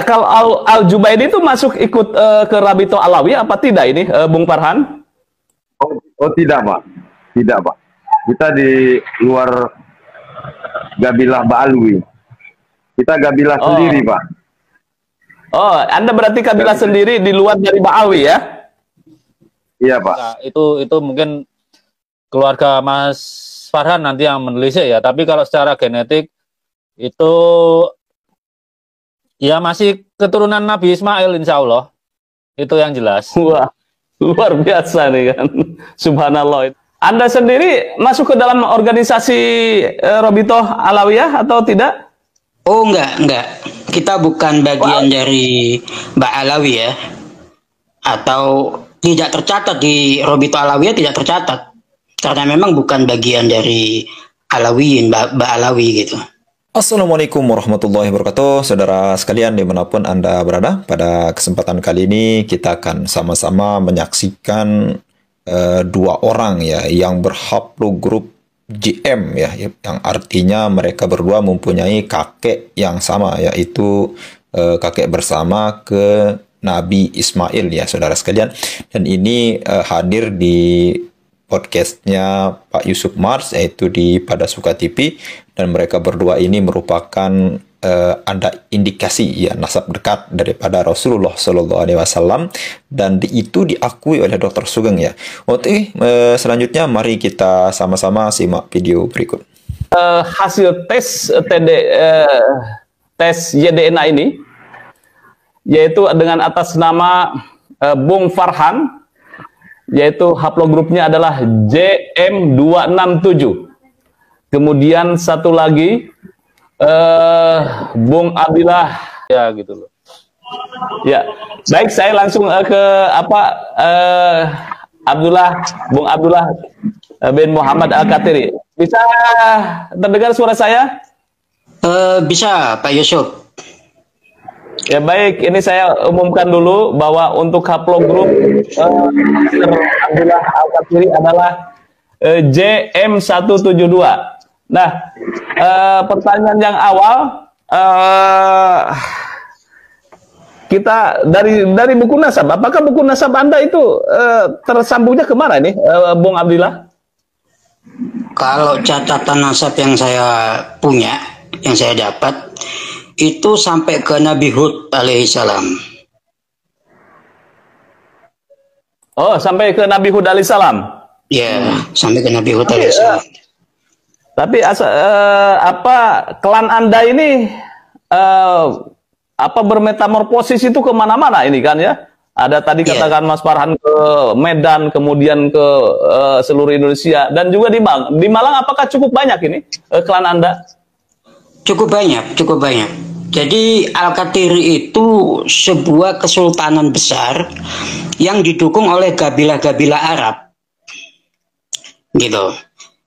Kalau Al-Jubaidi itu masuk ikut ke Rabito Alawi apa tidak ini, Bung Farhan? Oh tidak Pak, tidak Pak. Kita di luar Gabilah Ba'alwi. Kita Gabilah sendiri Pak. Oh, Anda berarti Gabilah sendiri di luar dari Ba'alwi ya? Iya Pak. Nah, itu mungkin keluarga Mas Farhan nanti yang menelisik ya. Tapi kalau secara genetik itu ya masih keturunan Nabi Ismail insya Allah. Itu yang jelas. Wah, luar biasa nih kan. Subhanallah. Anda sendiri masuk ke dalam organisasi Rabitoh Alawiyah atau tidak? Oh enggak. Kita bukan bagian dari Ba'alawi ya. Atau tidak tercatat di Rabitoh Alawiyah, tidak tercatat. Karena memang bukan bagian dari Alawiyin, Ba'alawi gitu. Assalamualaikum warahmatullahi wabarakatuh, saudara sekalian dimanapun Anda berada. Pada kesempatan kali ini kita akan sama-sama menyaksikan dua orang ya yang berhaplogrup JM ya, yang artinya mereka berdua mempunyai kakek yang sama, yaitu kakek bersama ke Nabi Ismail ya, saudara sekalian. Dan ini hadir di podcastnya Pak Yusuf Mars, yaitu di Pada Suka TV, dan mereka berdua ini merupakan ada indikasi ya nasab dekat daripada Rasulullah Shallallahu Alaihi Wasallam, dan itu diakui oleh Dr. Sugeng ya. Oke, selanjutnya mari kita sama-sama simak video berikut. Hasil tes tes YDNA ini, yaitu dengan atas nama Bung Farhan, yaitu haplogrupnya adalah JM267. Kemudian satu lagi Bung Abdillah Ya gitu loh. ya. Baik, saya langsung ke Bung Abdullah bin Muhammad Al-Katiri. Bisa terdengar suara saya? Bisa Pak Yusuf. Ya baik, ini saya umumkan dulu bahwa untuk haplogrup Mr. Abdullah Al-Katiri adalah JM172. Nah, pertanyaan yang awal, kita dari buku nasab, apakah buku nasab Anda itu tersambungnya kemana nih, Bung Abdillah? Kalau catatan nasab yang saya punya, yang saya dapat, itu sampai ke Nabi Hud alaihissalam. Oh, sampai ke Nabi Hud alaihissalam. Ya, sampai ke Nabi Hud alaihissalam. Tapi klan Anda ini bermetamorfosis itu kemana-mana ini kan ya? Ada tadi katakan Mas Farhan ke Medan, kemudian ke seluruh Indonesia, dan juga di Malang. Di Malang apakah cukup banyak ini klan Anda? Cukup banyak, cukup banyak. Jadi Al-Katiri itu sebuah kesultanan besar yang didukung oleh gabilah-gabilah Arab. Gitu.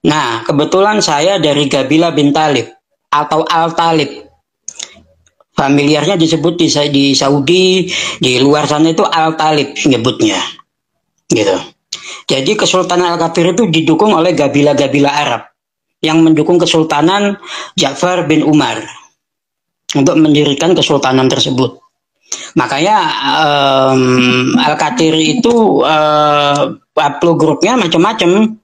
Nah, kebetulan saya dari Gabilah bin Talib atau Al-Talib. Familiarnya disebut di Saudi, di luar sana itu Al-Talib nyebutnya. Gitu. Jadi Kesultanan Al-Katiri itu didukung oleh gabilah-gabilah Arab yang mendukung Kesultanan Ja'far bin Umar untuk mendirikan kesultanan tersebut. Makanya Al-Katiri itu haplogrupnya macam-macam.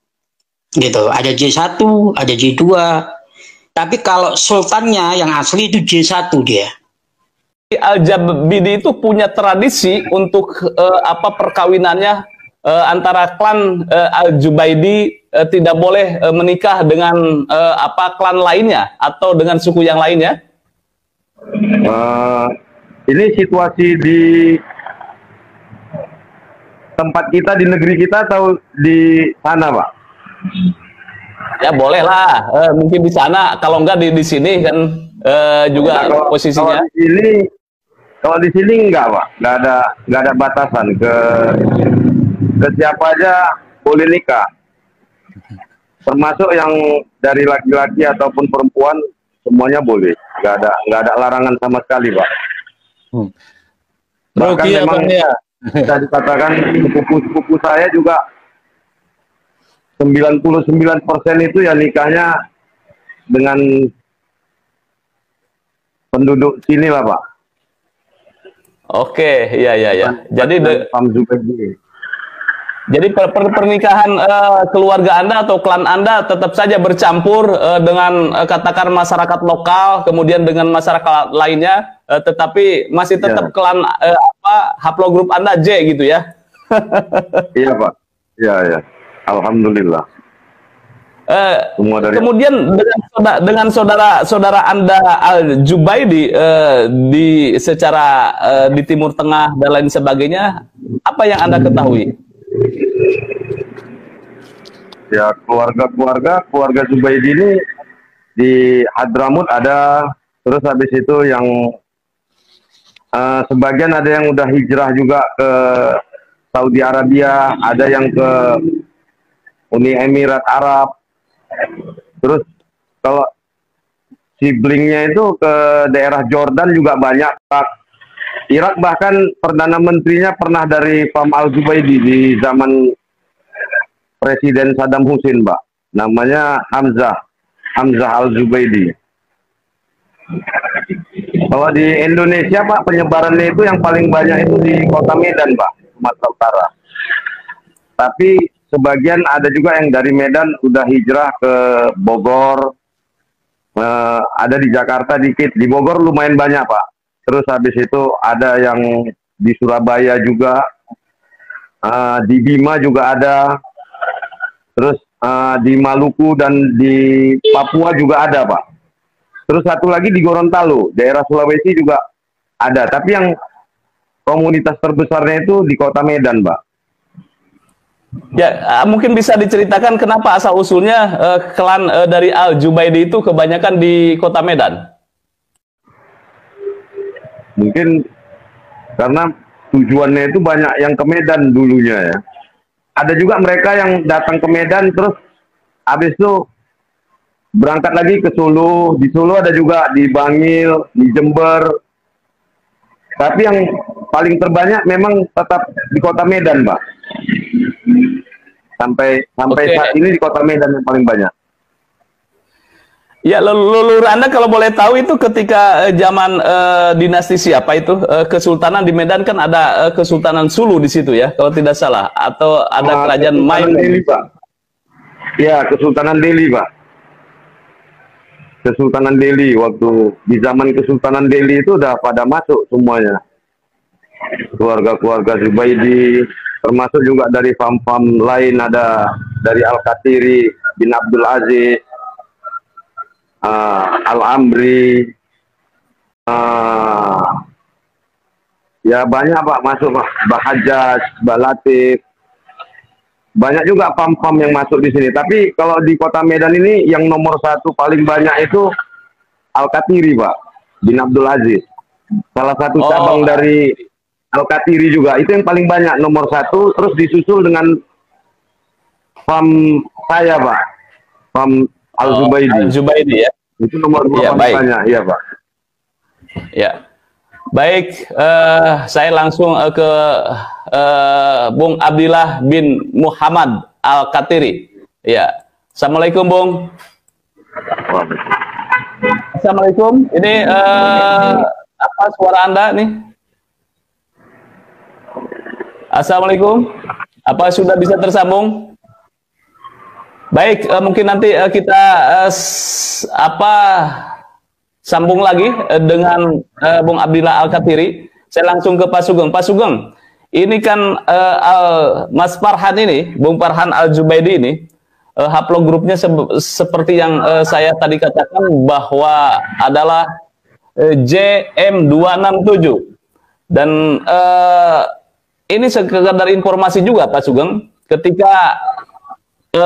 Gitu, ada J1, ada J2. Tapi kalau sultannya yang asli itu J1 dia. Al-Jabidi itu punya tradisi untuk perkawinannya antara klan Al-Jubaidi tidak boleh menikah dengan klan lainnya atau dengan suku yang lainnya. Ini situasi di tempat kita, di negeri kita, atau di sana, Pak? Ya boleh lah, mungkin di sana, kalau enggak di sini kan juga nah, posisinya. Kalau di sini enggak, Pak, nggak ada batasan ke siapa aja boleh nikah, termasuk yang dari laki-laki ataupun perempuan, semuanya boleh, nggak ada larangan sama sekali, Pak. Bahkan memang bisa dikatakan sepupu saya juga 99% itu ya nikahnya dengan penduduk sini lah, Pak. Oke, iya iya iya. Pam Zubaidi. Jadi pernikahan keluarga Anda atau klan Anda tetap saja bercampur dengan katakan masyarakat lokal, kemudian dengan masyarakat lainnya, tetapi masih tetap klan haplogrup Anda J gitu ya? Iya Pak, iya ya. Alhamdulillah. Kemudian dengan saudara Anda Al Jubaidi secara di Timur Tengah dan lain sebagainya, apa yang Anda ketahui? Ya keluarga Zubaidi ini di Hadramut ada, terus habis itu yang sebagian ada yang udah hijrah juga ke Saudi Arabia, ada yang ke Uni Emirat Arab, terus kalau siblingnya itu ke daerah Jordan juga banyak Pak. Irak bahkan Perdana Menterinya pernah dari Pam Al-Zubaidi di zaman Presiden Saddam Hussein, Pak. Namanya Hamzah Al-Zubaidi. Kalau di Indonesia, Pak, penyebarannya itu yang paling banyak itu di Kota Medan, Pak, Sumatera Utara. Tapi sebagian ada juga yang dari Medan udah hijrah ke Bogor, ada di Jakarta dikit, di Bogor lumayan banyak, Pak. Terus habis itu ada yang di Surabaya juga, di Bima juga ada. Terus di Maluku dan di Papua juga ada, Pak. Terus satu lagi di Gorontalo, daerah Sulawesi juga ada. Tapi yang komunitas terbesarnya itu di Kota Medan, Pak. Ya, mungkin bisa diceritakan kenapa asal-usulnya klan dari Al Jubaidi itu kebanyakan di Kota Medan? Mungkin karena tujuannya itu banyak yang ke Medan dulunya ya. Ada juga mereka yang datang ke Medan terus habis itu berangkat lagi ke Solo. Di Solo ada juga di Bangil, di Jember. Tapi yang paling terbanyak memang tetap di Kota Medan, Pak. Sampai saat ini di Kota Medan yang paling banyak. Ya, leluhur Anda kalau boleh tahu itu ketika zaman dinasti siapa itu? Kesultanan di Medan kan ada Kesultanan Sulu di situ ya, kalau tidak salah. Atau ada kerajaan Maimun. Delhi, Pak. Ya, Kesultanan Delhi, Pak. Kesultanan Delhi, waktu di zaman Kesultanan Delhi itu udah pada masuk semuanya. Keluarga-keluarga Zubaidi, termasuk juga dari fam-fam lain, ada dari Al-Qatiri bin Abdul Aziz, Al-Amri, ya banyak Pak masuk, Pak. Bahajaz, Balatif, banyak juga pam-pam yang masuk di sini. Tapi kalau di Kota Medan ini yang nomor satu paling banyak itu Al-Qatiri, Pak, bin Abdul Aziz. Salah satu cabang dari Al-Qatiri juga, itu yang paling banyak, nomor satu. Terus disusul dengan pam saya, Pak, pam Al-Zubaidi. Al-Zubaidi ya. Itu nomor dua ya, paling banyak, iya Pak. Ya, baik. Saya langsung ke Bung Abdillah bin Muhammad Al-Qatiri. Ya, assalamualaikum Bung. Assalamualaikum. Ini apa suara Anda nih? Assalamualaikum. Apa sudah bisa tersambung? Baik, mungkin nanti kita sambung lagi dengan Bung Abdillah Al-Qatiri. Saya langsung ke Pak Sugeng. Pak Sugeng, ini kan Mas Farhan ini, Bung Farhan Al-Jubaidi ini, haplogrupnya seperti yang saya tadi katakan bahwa adalah JM267. Dan ini sekedar informasi juga Pak Sugeng, ketika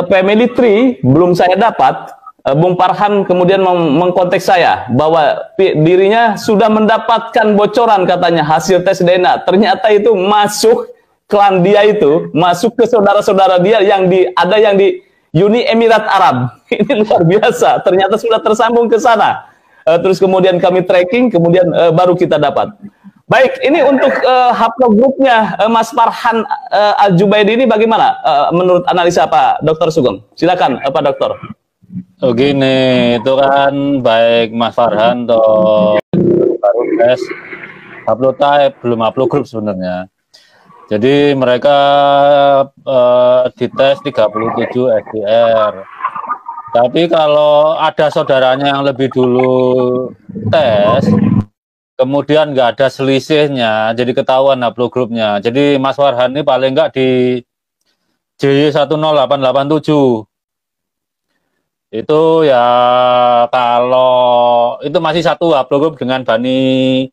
family tree belum saya dapat, Bung Farhan kemudian mengkontak saya bahwa dirinya sudah mendapatkan bocoran katanya hasil tes DNA. Ternyata itu masuk klan dia itu, masuk ke saudara-saudara dia yang ada yang di Uni Emirat Arab. Ini luar biasa. Ternyata sudah tersambung ke sana. Terus kemudian kami tracking, kemudian baru kita dapat. Baik, ini untuk haplogrupnya Mas Farhan Al-Jubaidi ini bagaimana menurut analisa Pak Dr. Sugeng? Silakan Pak Dokter. Oh gini, itu kan baik Mas Farhan atau baru tes haplotype, belum haplogrup sebenarnya. Jadi mereka dites 37 SDR. Tapi kalau ada saudaranya yang lebih dulu tes, kemudian nggak ada selisihnya, jadi ketahuan haplogrupnya. Jadi Mas Farhan ini paling nggak di J10887. Itu ya kalau itu masih satu haplogrup dengan Bani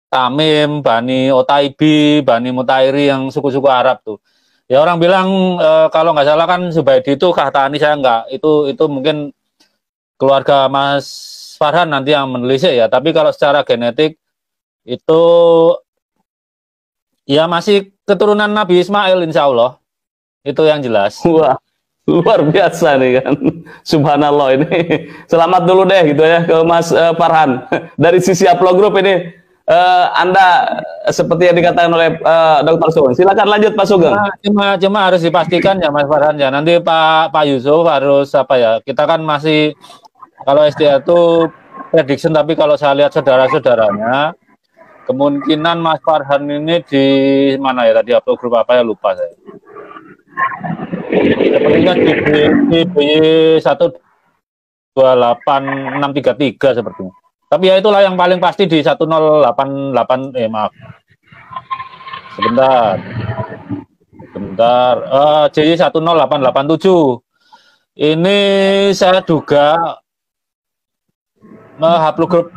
Tamim, Bani Otaibi, Bani Mutairi yang suku-suku Arab tuh. Ya orang bilang kalau nggak salah kan Zubaidi itu Kahtani, saya nggak. Itu mungkin keluarga Mas Farhan nanti yang menelisik ya. Tapi kalau secara genetik itu ya masih keturunan Nabi Ismail insya Allah. Itu yang jelas. Wah, luar biasa nih kan. Subhanallah ini. Selamat dulu deh gitu ya ke Mas Farhan. Dari sisi haplogrup ini Anda seperti yang dikatakan oleh Dr. Sugeng. Silakan lanjut Pak Sugeng. Nah, cuma harus dipastikan ya Mas Farhan ya. Nanti Pak Yusuf harus apa ya? Kita kan masih kalau SDA itu prediction, tapi kalau saya lihat saudara-saudaranya kemungkinan Mas Farhan ini di mana ya tadi haplogrup apa ya lupa saya. Sepertinya di B12863 sepertinya. Tapi ya itulah yang paling pasti di 1088 maaf. Sebentar. J10887. Ini saya duga haplogrup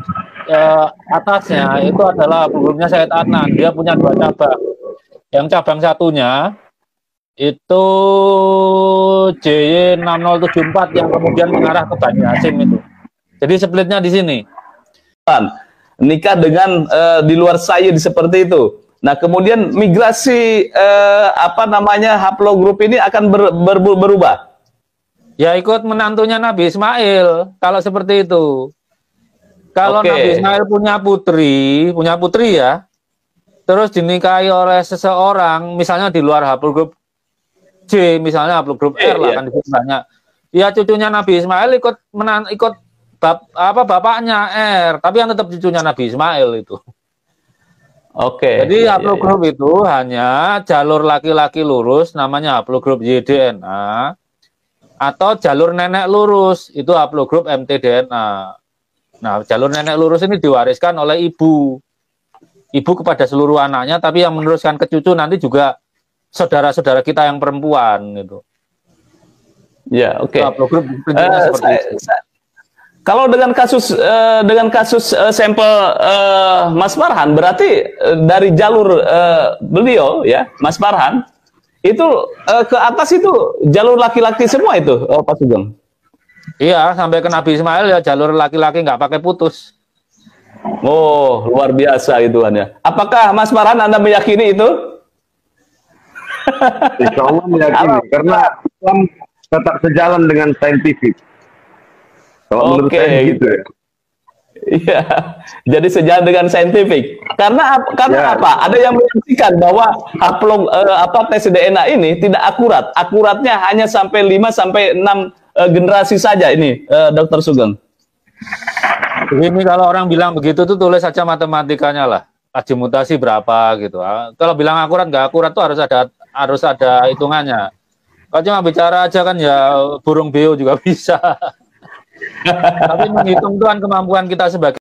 atasnya itu adalah haplogrupnya Said Adnan. Dia punya 2 cabang. Yang cabang satunya itu JY6074 yang kemudian mengarah ke Bani Hasyim itu. Jadi splitnya di sini. Nikah dengan di luar Sayyid seperti itu. Nah, kemudian migrasi apa namanya haplogrup ini akan berubah. Ya ikut menantunya Nabi Ismail kalau seperti itu. Kalau Nabi Ismail punya putri ya, terus dinikahi oleh seseorang, misalnya di luar haplogrup J, misalnya haplogrup R lah kan disebut banyak. Ya cucunya Nabi Ismail ikut bapaknya R, tapi yang tetap cucunya Nabi Ismail itu. Jadi haplogrup itu hanya jalur laki-laki lurus namanya haplogrup YDNA, atau jalur nenek lurus itu haplogrup mtDNA. Nah, jalur nenek lurus ini diwariskan oleh ibu kepada seluruh anaknya, tapi yang meneruskan ke cucu nanti juga saudara-saudara kita yang perempuan gitu. Ya, oke. Haplogrup kalau dengan kasus sampel Mas Farhan, berarti dari jalur beliau ya, Mas Farhan itu ke atas itu jalur laki-laki semua itu, Pak Sugeng. Iya, sampai ke Nabi Ismail ya jalur laki-laki nggak pakai putus. Oh, luar biasa itu kan ya. Apakah Mas Farhan Anda meyakini itu? Insya Allah meyakini, karena Islam tetap sejalan dengan saintifik. Kalau menurut saya gitu ya. Iya, jadi sejalan dengan saintifik. Karena apa? Ada yang menyaksikan bahwa tes DNA ini tidak akurat. Akuratnya hanya sampai 5 sampai 6 generasi saja ini, Dr. Sugeng. Ini kalau orang bilang begitu tuh tulis saja matematikanya lah. Kaji mutasi berapa gitu. Kalau bilang akurat nggak akurat tuh harus ada hitungannya. Kalau cuma bicara aja kan ya burung beo juga bisa. Tapi menghitung itu kan kemampuan kita sebagai